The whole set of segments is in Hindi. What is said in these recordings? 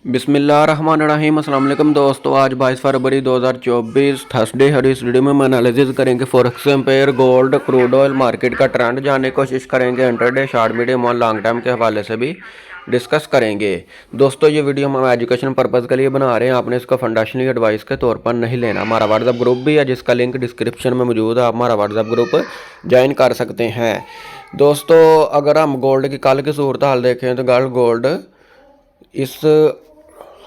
बिस्मिल्लाहिर्रहमानिर्रहीम। अस्सलाम वालेकुम दोस्तों, आज 22 फरवरी 2024 थर्सडे है। इस वीडियो में हम एनालिसिस करेंगे forex ampere, gold, crude oil market का ट्रेंड जानने की कोशिश करेंगे। इंटरडे, शॉर्ट, मीडियम और लॉन्ग टर्म के हवाले से भी डिस्कस करेंगे। दोस्तों, ये वीडियो हम एजुकेशन पर्पज़ के लिए बना रहे हैं, आपने इसको फंडाशनली एडवाइस के तौर पर नहीं लेना। हमारा व्हाट्सअप ग्रुप भी है जिसका लिंक डिस्क्रिप्शन में मौजूद है, आप हमारा व्हाट्सअप ग्रुप ज्वाइन कर सकते हैं। दोस्तों, अगर हम गोल्ड की कल की सूरत हाल देखें तो गोल्ड इस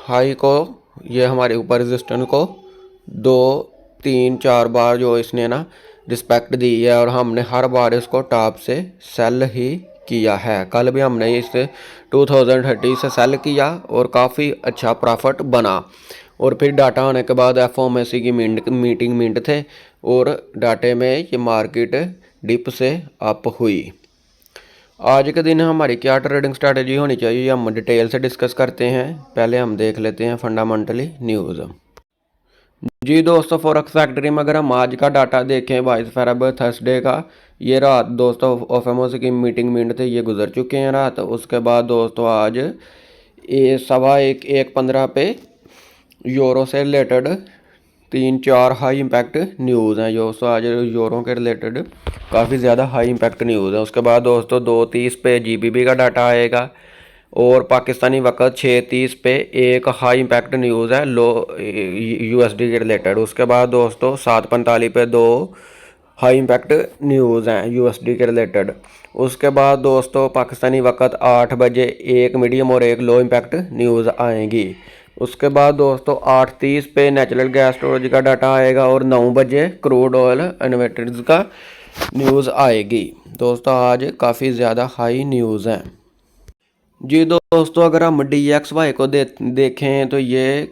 हाई को, ये हमारे ऊपर रेजिस्टेंस को 2 3 4 बार जो इसने ना रिस्पेक्ट दी है और हमने हर बार इसको टॉप से सेल ही किया है। कल भी हमने इस 2030 से सेल किया और काफ़ी अच्छा प्रॉफिट बना। और फिर डाटा आने के बाद एफओएमसी की मीटिंग मिनट थे और डाटे में ये मार्केट डिप से अप हुई। आज के दिन हमारी क्या ट्रेडिंग स्ट्रैटेजी होनी चाहिए, हम डिटेल से डिस्कस करते हैं। पहले हम देख लेते हैं फंडामेंटली न्यूज़। जी दोस्तों, फॉरेक्स फैक्ट्री में अगर हम आज का डाटा देखें 22 फरवरी थर्सडे का, ये रात दोस्तों एफओएमसी की मीटिंग मिनट थे, ये गुजर चुके हैं रात। उसके बाद दोस्तों आज 1:15 पे यूरो से रिलेटेड 3 4 हाई इम्पैक्ट न्यूज़ हैं। दोस्तों आज यूरो के रिलेटेड काफ़ी ज़्यादा हाई इम्पैक्ट न्यूज़ है। उसके बाद दोस्तों 2:30 पे जीबीपी का डाटा आएगा और पाकिस्तानी वक्त 6:30 पे एक हाई इम्पैक्ट न्यूज़ है लो यूएसडी के रिलेटेड। उसके बाद दोस्तों 7:45 पे 2 हाई इम्पैक्ट न्यूज़ हैं यूएसडी के रिलेटेड। उसके बाद दोस्तों पाकिस्तानी वक्त 8 बजे एक मीडियम और एक लो इम्पैक्ट न्यूज़ आएंगी। उसके बाद दोस्तों 8:30 पे नेचुरल गैस स्टोरेज का डाटा आएगा और 9 बजे क्रूड ऑयल इन्वेंटरीज का न्यूज़ आएगी। दोस्तों आज काफ़ी ज़्यादा हाई न्यूज़ हैं। जी दोस्तों, अगर हम DXY को देखें तो ये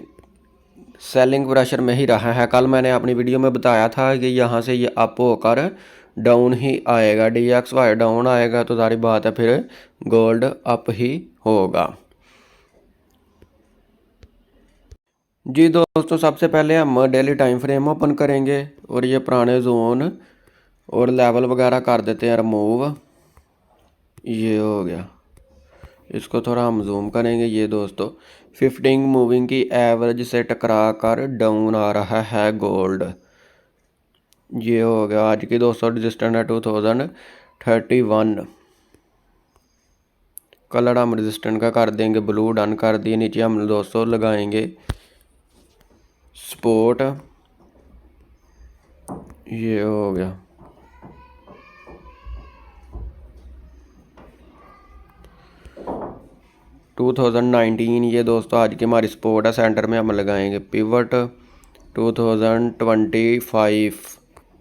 सेलिंग प्रेशर में ही रहा है। कल मैंने अपनी वीडियो में बताया था कि यहाँ से ये अप होकर डाउन ही आएगा। DXY डाउन आएगा तो सारी बात है फिर गोल्ड अप ही होगा। जी दोस्तों, सबसे पहले हम डेली टाइम फ्रेम ओपन करेंगे और ये पुराने जोन और लेवल वगैरह कर देते हैं रिमूव। ये हो गया, इसको थोड़ा हम जूम करेंगे। ये दोस्तों 15 मूविंग की एवरेज से टकरा कर डाउन आ रहा है गोल्ड। ये हो गया आज की दोस्तों रजिस्टेंस है 2031। कलर हम रजिस्टेंस का कर देंगे ब्लू, डन कर दिए। नीचे हम दोस्तों लगाएंगे सपोर्ट। ये हो गया, टू 2019। ये दोस्तों आज की हमारी सपोर्ट है। सेंटर में हम लगाएंगे पिवट 2025।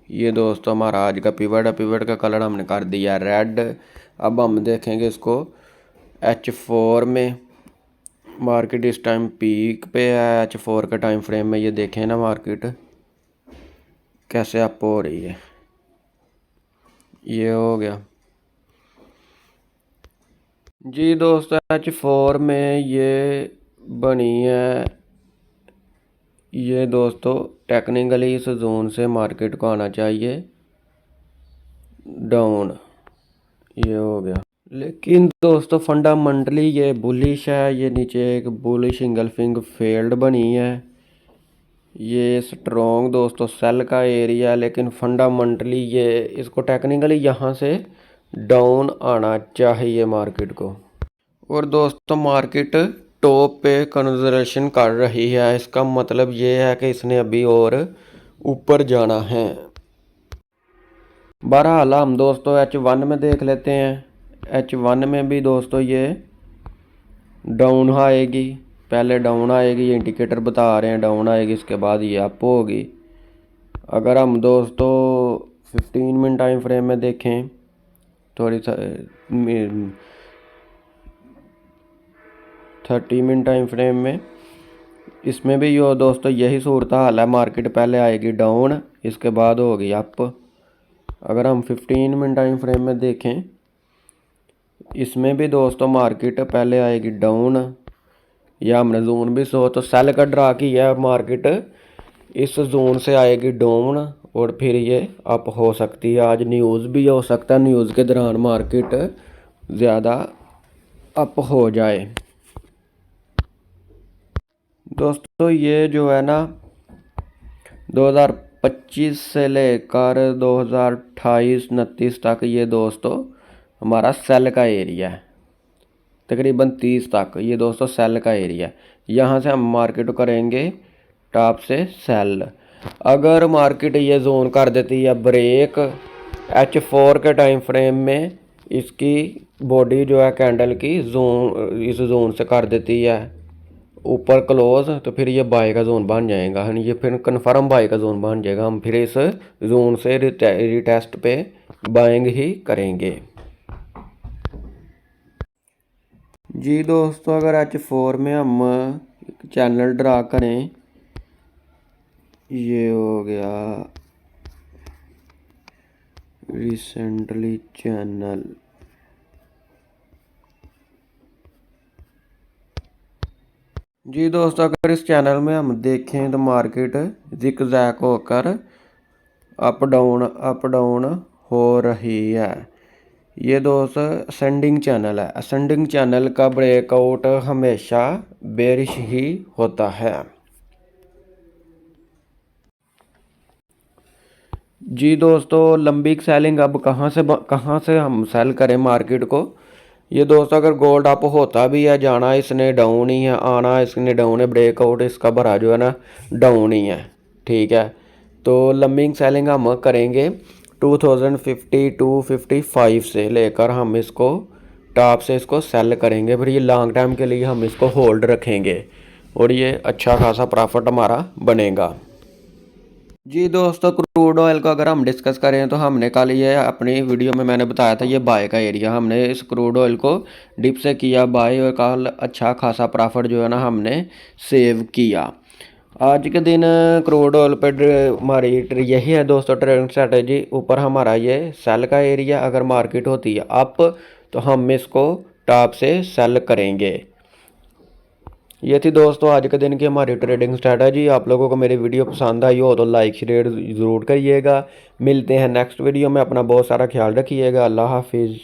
ये दोस्तों हमारा आज का पिवट है। पिवट का कलर हमने कर दिया रेड। अब हम देखेंगे इसको H4 में। मार्केट इस टाइम पीक पे है H4 के टाइम फ्रेम में। ये देखें ना मार्केट कैसे अप हो रही है। ये हो गया जी दोस्तों, H4 में ये बनी है। ये दोस्तों टेक्निकली इस जोन से मार्केट को आना चाहिए डाउन। ये हो गया, लेकिन दोस्तों फंडामेंटली ये बुलिश है। ये नीचे एक बुलिश इंगल्फिंग फील्ड बनी है। ये स्ट्रॉन्ग दोस्तों सेल का एरिया, लेकिन फंडामेंटली ये इसको टेक्निकली यहाँ से डाउन आना चाहिए मार्केट को। और दोस्तों मार्केट टॉप पे कंजर्वेशन कर रही है, इसका मतलब ये है कि इसने अभी और ऊपर जाना है। बहरहाल हम दोस्तों H1 में देख लेते हैं। H1 में भी दोस्तों ये डाउन आएगी, पहले डाउन आएगी, ये इंडिकेटर बता रहे हैं डाउन आएगी, इसके बाद ये अप होगी। अगर हम दोस्तों 15 मिनट टाइम फ्रेम में देखें, थोड़ी 30 मिनट टाइम फ्रेम में, इसमें भी यो दोस्तों यही सूरत हाल है। मार्केट पहले आएगी डाउन, इसके बाद होगी अप। अगर हम 15 मिनट टाइम फ्रेम में देखें, इसमें भी दोस्तों मार्केट पहले आएगी डाउन, या हमने जोन भी सो तो सेल का ड्रा किया है। मार्केट इस जोन से आएगी डाउन और फिर ये अप हो सकती है। आज न्यूज़ भी हो सकता है, न्यूज़ के दौरान मार्केट ज़्यादा अप हो जाए। दोस्तों ये जो है ना 2025 से लेकर 2028-29 तक ये दोस्तों हमारा सेल का एरिया है। तकरीबन 30 तक ये दोस्तों सेल का एरिया है। यहाँ से हम मार्केट करेंगे टॉप से सेल। अगर मार्केट ये जोन कर देती है ब्रेक H4 के टाइम फ्रेम में, इसकी बॉडी जो है कैंडल की जोन इस जोन से कर देती है ऊपर क्लोज, तो फिर ये बाय का जोन बन जाएगा। ये फिर कन्फर्म बाय का जोन बन जाएगा। हम फिर इस जोन से रिटेस्ट पे बाइंग ही करेंगे। जी दोस्तों अगर H4 में हम चैनल ड्रा करें, ये हो गया रिसेंटली चैनल। जी दोस्तों अगर इस चैनल में हम देखें तो मार्केट जिग-जैग होकर अप डाउन हो रही है। ये दोस्तों असेंडिंग चैनल है। असेंडिंग चैनल का ब्रेकआउट हमेशा बेरिश ही होता है। जी दोस्तों लंबी सेलिंग अब कहाँ से हम सेल करें मार्केट को। ये दोस्तों अगर गोल्ड अप होता भी है, जाना इसने डाउन ही है, आना इसने डाउन है, ब्रेकआउट इसका भरा जो है ना डाउन ही है। ठीक है, तो लंबी सेलिंग हम करेंगे 2050-55 से लेकर हम इसको टॉप से इसको सेल करेंगे। फिर ये लॉन्ग टाइम के लिए हम इसको होल्ड रखेंगे और ये अच्छा खासा प्रॉफिट हमारा बनेगा। जी दोस्तों क्रूड ऑयल को अगर हम डिस्कस करें तो हमने कल ये अपनी वीडियो में मैंने बताया था ये बाय का एरिया। हमने इस क्रूड ऑयल को डिप से किया बाय और कल अच्छा खासा प्रॉफिट जो है ना हमने सेव किया। आज के दिन क्रूड ऑयल पर हमारी यही है दोस्तों ट्रेडिंग स्ट्रेटजी। ऊपर हमारा ये सेल का एरिया, अगर मार्केट होती है अप तो हम इसको टॉप से सेल करेंगे। ये थी दोस्तों आज के दिन की हमारी ट्रेडिंग स्ट्रैटेजी। आप लोगों को मेरी वीडियो पसंद आई हो तो लाइक शेयर ज़रूर करिएगा। मिलते हैं नेक्स्ट वीडियो में। अपना बहुत सारा ख्याल रखिएगा। अल्लाह हाफिज़।